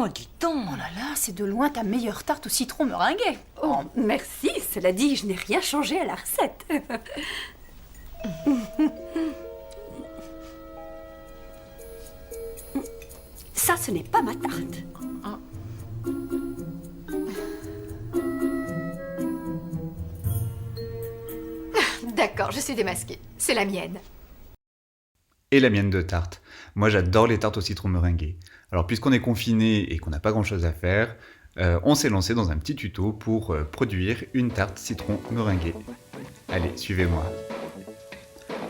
Oh, dis donc. Oh là là, c'est de loin ta meilleure tarte au citron meringuée. Oh, merci. Cela dit, je n'ai rien changé à la recette. Ça, ce n'est pas ma tarte. D'accord, je suis démasquée. C'est la mienne. Et la mienne de tarte. Moi, j'adore les tartes au citron meringuées. Alors, puisqu'on est confiné et qu'on n'a pas grand-chose à faire, on s'est lancé dans un petit tuto pour produire une tarte citron meringuée. Allez, suivez-moi.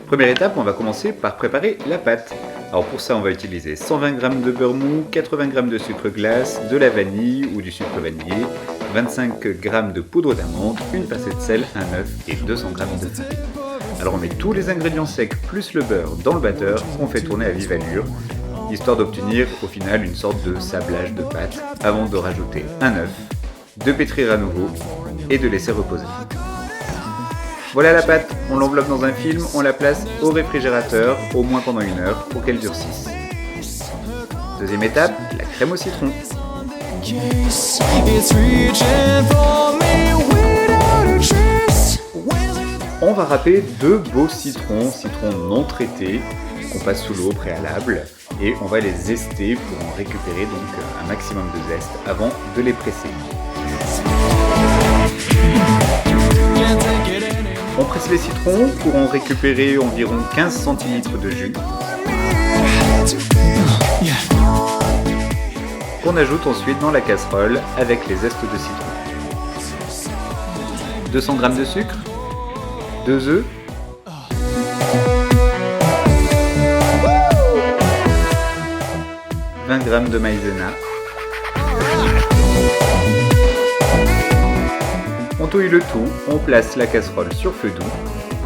Première étape, on va commencer par préparer la pâte. Alors pour ça, on va utiliser 120 g de beurre mou, 80 g de sucre glace, de la vanille ou du sucre vanillé, 25 g de poudre d'amande, une pincée de sel, un œuf et 200 g de farine. Alors on met tous les ingrédients secs plus le beurre dans le batteur qu'on fait tourner à vive allure, histoire d'obtenir au final une sorte de sablage de pâte avant de rajouter un œuf, de pétrir à nouveau et de laisser reposer. Voilà la pâte, on l'enveloppe dans un film, on la place au réfrigérateur au moins pendant 1 heure pour qu'elle durcisse. Deuxième étape, la crème au citron. On va râper 2 beaux citrons non traités qu'on passe sous l'eau au préalable et on va les zester pour en récupérer donc un maximum de zeste avant de les presser. On presse les citrons pour en récupérer environ 15 centilitres de jus qu'on ajoute ensuite dans la casserole avec les zestes de citron. 200 g de sucre, 2 œufs, « 20 g de maïzena. On touille le tout, on place la casserole sur feu doux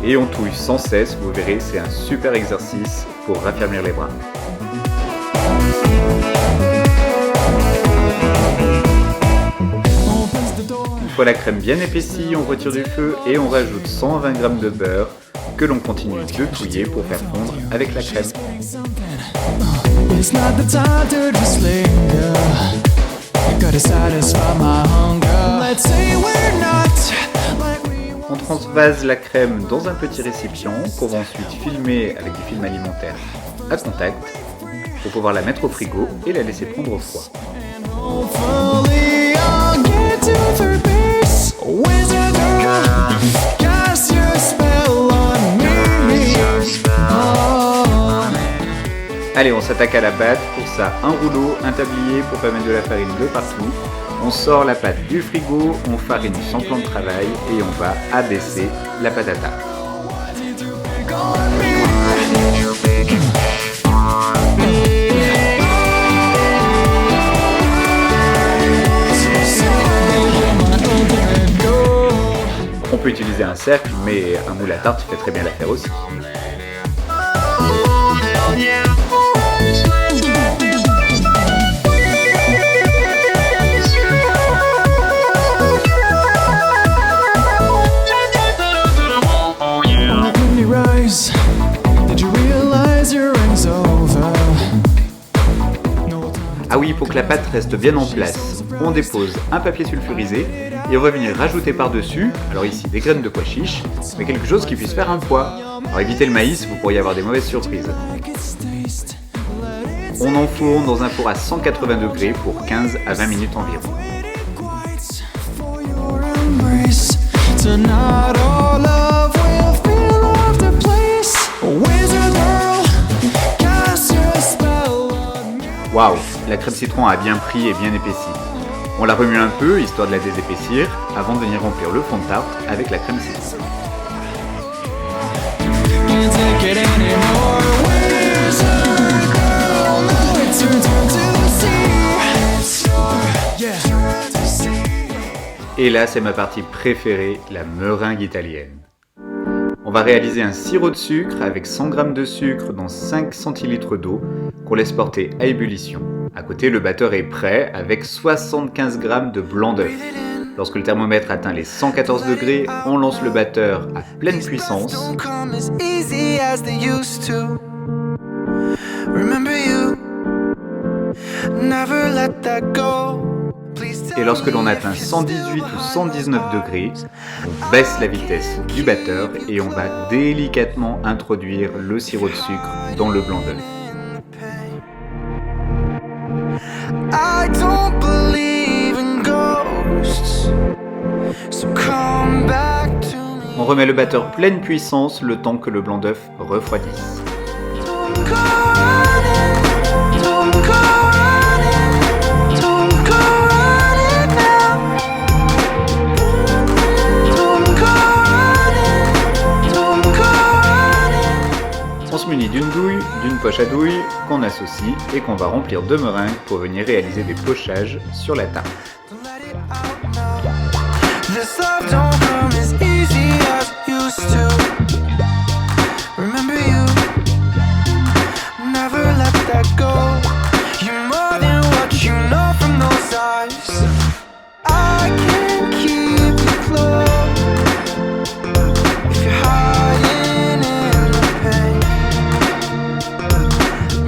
et on touille sans cesse, vous verrez, c'est un super exercice pour raffermir les bras. Une fois la crème bien épaissie, on retire du feu et on rajoute 120 g de beurre que l'on continue de touiller pour faire fondre avec la crème. On transvase la crème dans un petit récipient qu'on va ensuite filmer avec du film alimentaire à contact pour pouvoir la mettre au frigo et la laisser prendre au froid. Allez, on s'attaque à la pâte. Pour ça, un rouleau, un tablier pour pas mettre de la farine de partout. On sort la pâte du frigo, on farine sans plan de travail et on va abaisser la pâte à tarte. On peut utiliser un cercle, mais un moule à tarte fait très bien l'affaire aussi. Ah oui, pour que la pâte reste bien en place, on dépose un papier sulfurisé et on va venir rajouter par-dessus, alors ici des graines de pois chiches, mais quelque chose qui puisse faire un pois. Alors évitez le maïs, vous pourriez avoir des mauvaises surprises. On enfourne dans un four à 180 degrés pour 15 à 20 minutes environ. Waouh, la crème citron a bien pris et bien épaissi. On la remue un peu, histoire de la désépaissir, avant de venir remplir le fond de tarte avec la crème citron. Et là, c'est ma partie préférée, la meringue italienne. On va réaliser un sirop de sucre avec 100 g de sucre dans 5 centilitres d'eau qu'on laisse porter à ébullition. À côté, le batteur est prêt avec 75 g de blanc d'œuf. Lorsque le thermomètre atteint les 114 degrés, on lance le batteur à pleine puissance. let that go. Et lorsque l'on atteint 118 ou 119 degrés, on baisse la vitesse du batteur et on va délicatement introduire le sirop de sucre dans le blanc d'œuf. I don't believe in ghosts, so come back to me. On remet le batteur pleine puissance le temps que le blanc d'œuf refroidisse. Don't go running, don't go running, don't go running now. Don't go running, don't go running. On se munit d'une douille, d'une poche à douille qu'on associe et qu'on va remplir de meringue pour venir réaliser des pochages sur la tarte. Don't let it out now. This love don't come as easy as it used to. Remember you, never let that go. You're more than what you know from those eyes. I can't keep you close if you're hiding in the pain.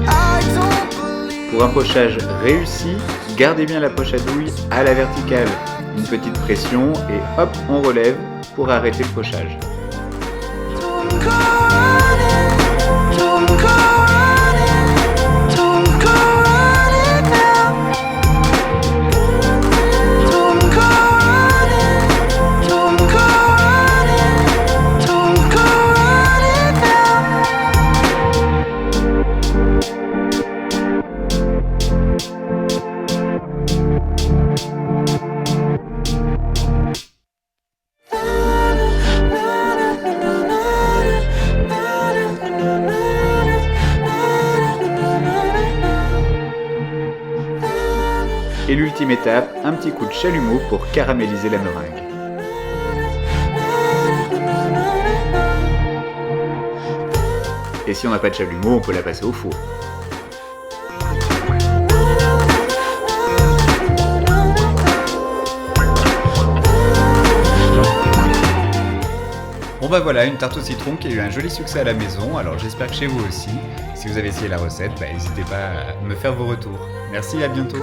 I don't believe. Pour un pochage réussi, gardez bien la poche à douille à la verticale. Une petite pression et hop, on relève pour arrêter le pochage. Don't go running, don't go running, don't go running now. Don't go running, don't go running, don't go running now. Et l'ultime étape, un petit coup de chalumeau pour caraméliser la meringue. Et si on n'a pas de chalumeau, on peut la passer au four. Bon bah voilà, une tarte au citron qui a eu un joli succès à la maison, alors j'espère que chez vous aussi. Si vous avez essayé la recette, n'hésitez pas à me faire vos retours. Merci, à bientôt.